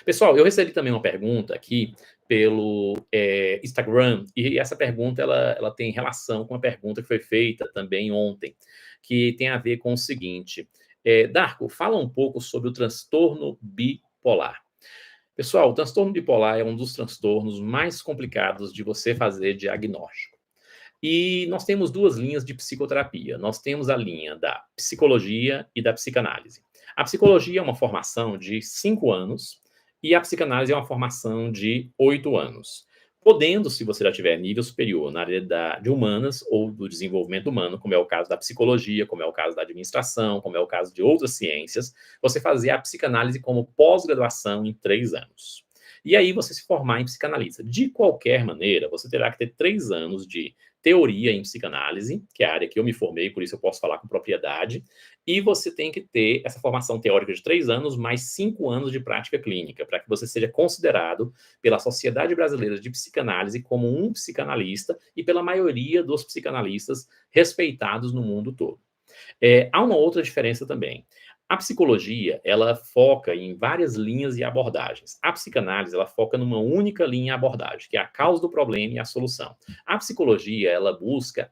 Pessoal, eu recebi também uma pergunta aqui pelo Instagram, e essa pergunta ela tem relação com a pergunta que foi feita também ontem, que tem a ver com o seguinte: Darko, fala um pouco sobre o transtorno bipolar. Pessoal, o transtorno bipolar é um dos transtornos mais complicados de você fazer diagnóstico. E nós temos duas linhas de psicoterapia. Nós temos a linha da psicologia e da psicanálise. A psicologia é uma formação de 5 anos e a psicanálise é uma formação de 8 anos. Podendo, se você já tiver nível superior na área de humanas ou do desenvolvimento humano, como é o caso da psicologia, como é o caso da administração, como é o caso de outras ciências, você fazer a psicanálise como pós-graduação em 3 anos. E aí você se formar em psicanalista. De qualquer maneira, você terá que ter 3 anos de teoria em psicanálise, que é a área que eu me formei, por isso eu posso falar com propriedade, e você tem que ter essa formação teórica de 3 anos, mais 5 anos de prática clínica, para que você seja considerado pela Sociedade Brasileira de Psicanálise como um psicanalista e pela maioria dos psicanalistas respeitados no mundo todo. Há uma outra diferença também. A psicologia, ela foca em várias linhas e abordagens. A psicanálise, ela foca numa única linha e abordagem, que é a causa do problema e a solução. A psicologia, ela busca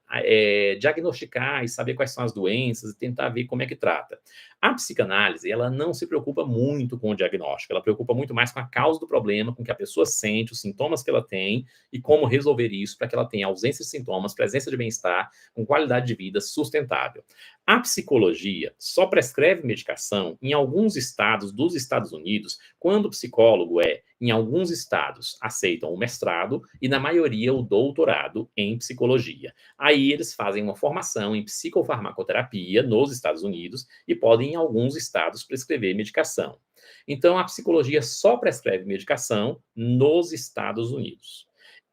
diagnosticar e saber quais são as doenças e tentar ver como é que trata. A psicanálise, ela não se preocupa muito com o diagnóstico, ela preocupa muito mais com a causa do problema, com o que a pessoa sente, os sintomas que ela tem e como resolver isso para que ela tenha ausência de sintomas, presença de bem-estar, com qualidade de vida sustentável. A psicologia só prescreve medicação em alguns estados dos Estados Unidos, quando o psicólogo em alguns estados, aceitam o mestrado e, na maioria, o doutorado em psicologia. Aí eles fazem uma formação em psicofarmacoterapia nos Estados Unidos e podem, em alguns estados, prescrever medicação. Então, a psicologia só prescreve medicação nos Estados Unidos.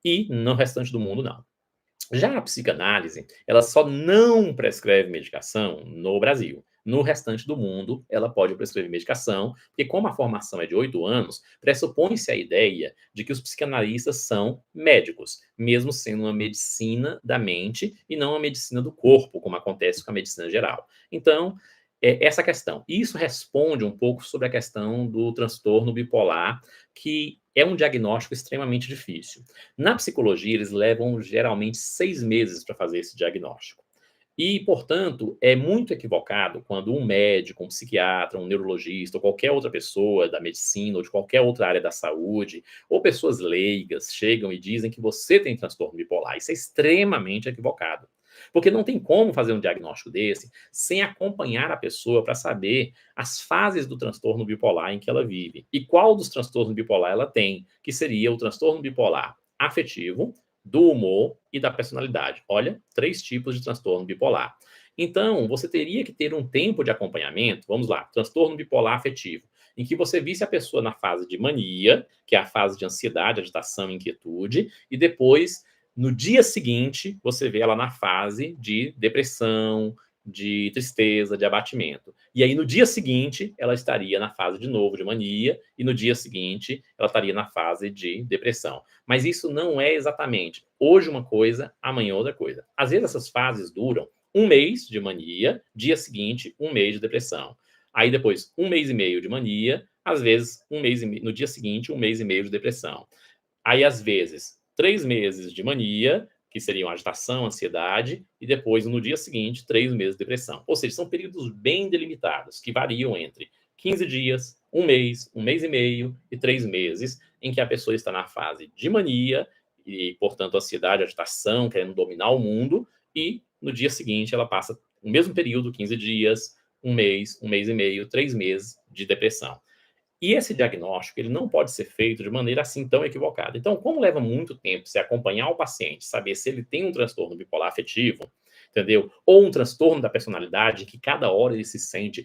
E no restante do mundo, não. Já a psicanálise, ela só não prescreve medicação no Brasil. No restante do mundo, ela pode prescrever medicação, porque como a formação é de 8 anos, pressupõe-se a ideia de que os psicanalistas são médicos, mesmo sendo uma medicina da mente e não uma medicina do corpo, como acontece com a medicina geral. Então, essa questão. Isso responde um pouco sobre a questão do transtorno bipolar, que é um diagnóstico extremamente difícil. Na psicologia, eles levam geralmente 6 meses para fazer esse diagnóstico. E, portanto, é muito equivocado quando um médico, um psiquiatra, um neurologista, ou qualquer outra pessoa da medicina, ou de qualquer outra área da saúde, ou pessoas leigas, chegam e dizem que você tem transtorno bipolar. Isso é extremamente equivocado. Porque não tem como fazer um diagnóstico desse sem acompanhar a pessoa para saber as fases do transtorno bipolar em que ela vive. E qual dos transtornos bipolar ela tem, que seria o transtorno bipolar afetivo, do humor e da personalidade. Olha, 3 tipos de transtorno bipolar. Então, você teria que ter um tempo de acompanhamento, vamos lá, transtorno bipolar afetivo, em que você visse a pessoa na fase de mania, que é a fase de ansiedade, agitação e inquietude, e depois, no dia seguinte, você vê ela na fase de depressão, de tristeza, de abatimento. E aí, no dia seguinte, ela estaria na fase de novo de mania, e no dia seguinte, ela estaria na fase de depressão. Mas isso não é exatamente hoje uma coisa, amanhã outra coisa. Às vezes essas fases duram 1 mês de mania, dia seguinte, 1 mês de depressão. Aí depois, 1 mês e meio de mania, às vezes, 1 mês e meio, no dia seguinte, 1 mês e meio de depressão. Aí, às vezes, 3 meses de mania, que seriam agitação, ansiedade, e depois, no dia seguinte, 3 meses de depressão. Ou seja, são períodos bem delimitados, que variam entre 15 dias, 1 mês e meio e 3 meses, em que a pessoa está na fase de mania, e, portanto, ansiedade, agitação, querendo dominar o mundo, e no dia seguinte ela passa o mesmo período, 15 dias, 1 mês e meio, 3 meses de depressão. E esse diagnóstico, ele não pode ser feito de maneira assim tão equivocada. Então, como leva muito tempo se acompanhar o paciente, saber se ele tem um transtorno bipolar afetivo, entendeu? Ou um transtorno da personalidade, que cada hora ele se sente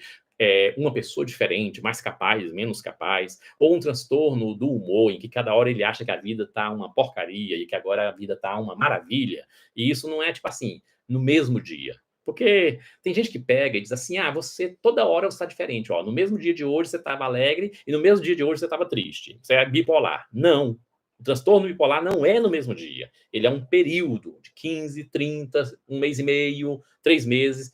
uma pessoa diferente, mais capaz, menos capaz, ou um transtorno do humor, em que cada hora ele acha que a vida tá uma porcaria e que agora a vida tá uma maravilha. E isso não é, tipo assim, no mesmo dia. Porque tem gente que pega e diz assim, você, toda hora você está diferente, ó, no mesmo dia de hoje você estava alegre e no mesmo dia de hoje você estava triste, você é bipolar. Não, o transtorno bipolar não é no mesmo dia, ele é um período de 15, 30, 1 mês e meio, 3 meses,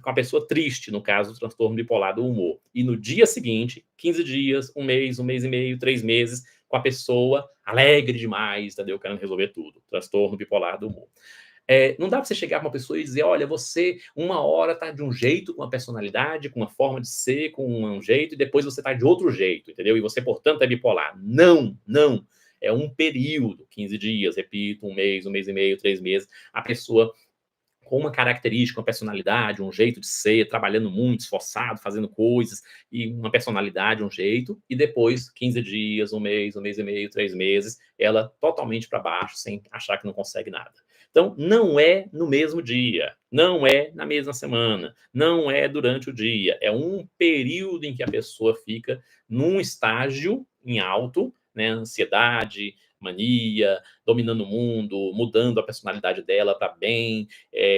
com a pessoa triste, no caso do transtorno bipolar do humor, e no dia seguinte, 15 dias, um mês e meio, 3 meses, com a pessoa alegre demais, entendeu? Querendo resolver tudo. Transtorno bipolar do humor. Não dá para você chegar para uma pessoa e dizer, olha, você uma hora está de um jeito, com uma personalidade, com uma forma de ser, com um jeito, e depois você está de outro jeito, entendeu? E você, portanto, é bipolar. Não, não. É um período, 15 dias, repito, um mês e meio, 3 meses, a pessoa com uma característica, uma personalidade, um jeito de ser, trabalhando muito, esforçado, fazendo coisas, e uma personalidade, um jeito, e depois, 15 dias, um mês e meio, 3 meses, ela totalmente para baixo, sem achar que não consegue nada. Então, não é no mesmo dia, não é na mesma semana, não é durante o dia, é um período em que a pessoa fica num estágio em alto, né, ansiedade, mania, dominando o mundo, mudando a personalidade dela para bem,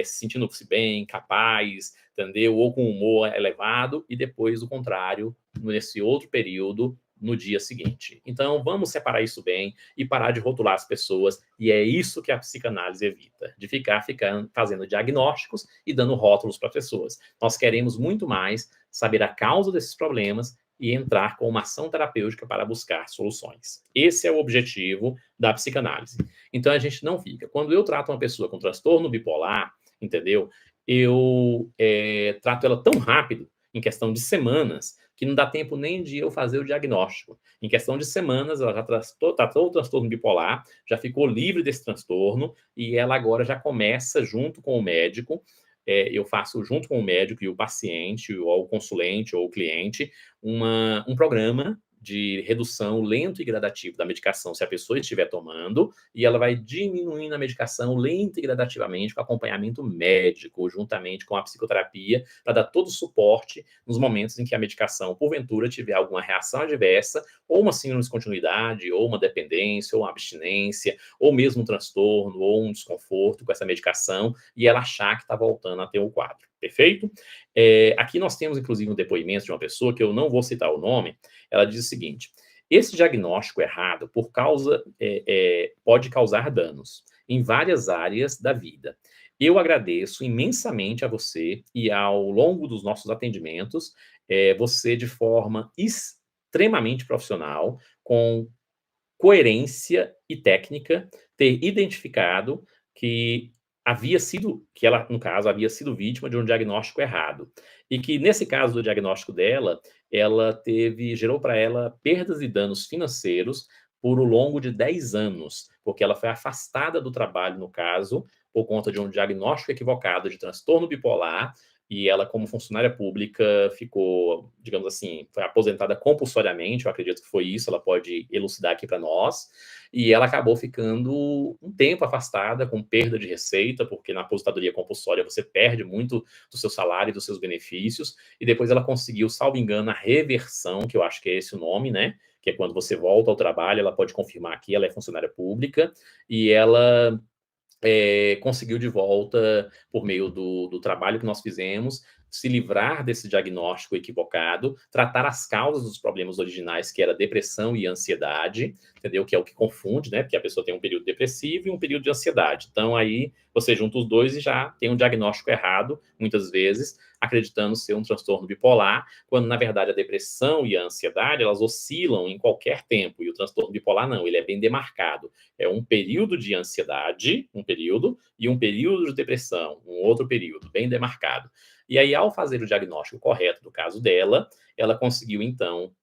sentindo-se bem, capaz, entendeu? Ou com humor elevado, e depois o contrário, nesse outro período, no dia seguinte. Então, vamos separar isso bem e parar de rotular as pessoas, e é isso que a psicanálise evita, de ficar fazendo diagnósticos e dando rótulos para pessoas. Nós queremos muito mais saber a causa desses problemas e entrar com uma ação terapêutica para buscar soluções. Esse é o objetivo da psicanálise. Então, a gente não fica. Quando eu trato uma pessoa com transtorno bipolar, entendeu? Eu trato ela tão rápido, em questão de semanas, que não dá tempo nem de eu fazer o diagnóstico. Em questão de semanas, ela já tratou o transtorno bipolar, já ficou livre desse transtorno, e ela agora já começa, junto com o médico, eu faço junto com o médico e o paciente, ou o consulente, ou o cliente, um programa de redução lento e gradativo da medicação, se a pessoa estiver tomando, e ela vai diminuindo a medicação lento e gradativamente com acompanhamento médico, juntamente com a psicoterapia, para dar todo o suporte nos momentos em que a medicação, porventura, tiver alguma reação adversa, ou uma síndrome de descontinuidade, ou uma dependência, ou uma abstinência, ou mesmo um transtorno, ou um desconforto com essa medicação, e ela achar que está voltando a ter o quadro. Perfeito? Aqui nós temos, inclusive, um depoimento de uma pessoa, que eu não vou citar o nome. Ela diz o seguinte: esse diagnóstico errado pode causar danos em várias áreas da vida. Eu agradeço imensamente a você, e ao longo dos nossos atendimentos, você, de forma extremamente profissional, com coerência e técnica, ter identificado que ela, no caso, havia sido vítima de um diagnóstico errado. E que, nesse caso do diagnóstico dela, gerou para ela perdas e danos financeiros por um longo de 10 anos, porque ela foi afastada do trabalho, no caso, por conta de um diagnóstico equivocado de transtorno bipolar, e ela, como funcionária pública, ficou, digamos assim, foi aposentada compulsoriamente, eu acredito que foi isso, ela pode elucidar aqui para nós, e ela acabou ficando um tempo afastada, com perda de receita, porque na aposentadoria compulsória você perde muito do seu salário e dos seus benefícios, e depois ela conseguiu, salvo engano, a reversão, que eu acho que é esse o nome, né? Que é quando você volta ao trabalho, ela pode confirmar aqui, ela é funcionária pública, e ela conseguiu de volta, por meio do trabalho que nós fizemos, se livrar desse diagnóstico equivocado, tratar as causas dos problemas originais, que era depressão e ansiedade, entendeu? Que é o que confunde, né? Porque a pessoa tem um período depressivo e um período de ansiedade. Então, aí, você junta os dois e já tem um diagnóstico errado, muitas vezes, acreditando ser um transtorno bipolar, quando, na verdade, a depressão e a ansiedade, elas oscilam em qualquer tempo, e o transtorno bipolar não, ele é bem demarcado. É um período de ansiedade, um período, e um período de depressão, um outro período, bem demarcado. E aí, ao fazer o diagnóstico correto do caso dela, ela conseguiu, então,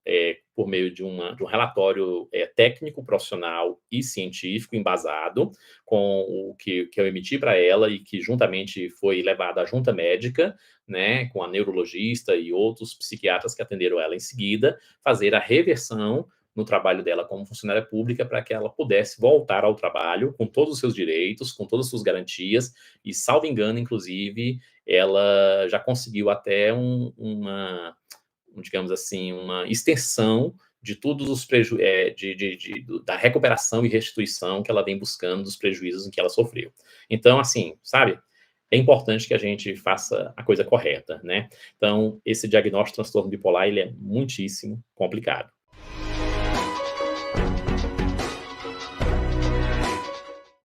por meio de um relatório técnico, profissional e científico embasado, com o que eu emiti para ela e que juntamente foi levado à junta médica, né, com a neurologista e outros psiquiatras que atenderam ela em seguida, fazer a reversão no trabalho dela como funcionária pública, para que ela pudesse voltar ao trabalho com todos os seus direitos, com todas as suas garantias, e, salvo engano, inclusive, ela já conseguiu até digamos assim, uma extensão de todos os da recuperação e restituição que ela vem buscando dos prejuízos em que ela sofreu. Então, assim, sabe, é importante que a gente faça a coisa correta, né? Então, esse diagnóstico de transtorno bipolar, ele é muitíssimo complicado.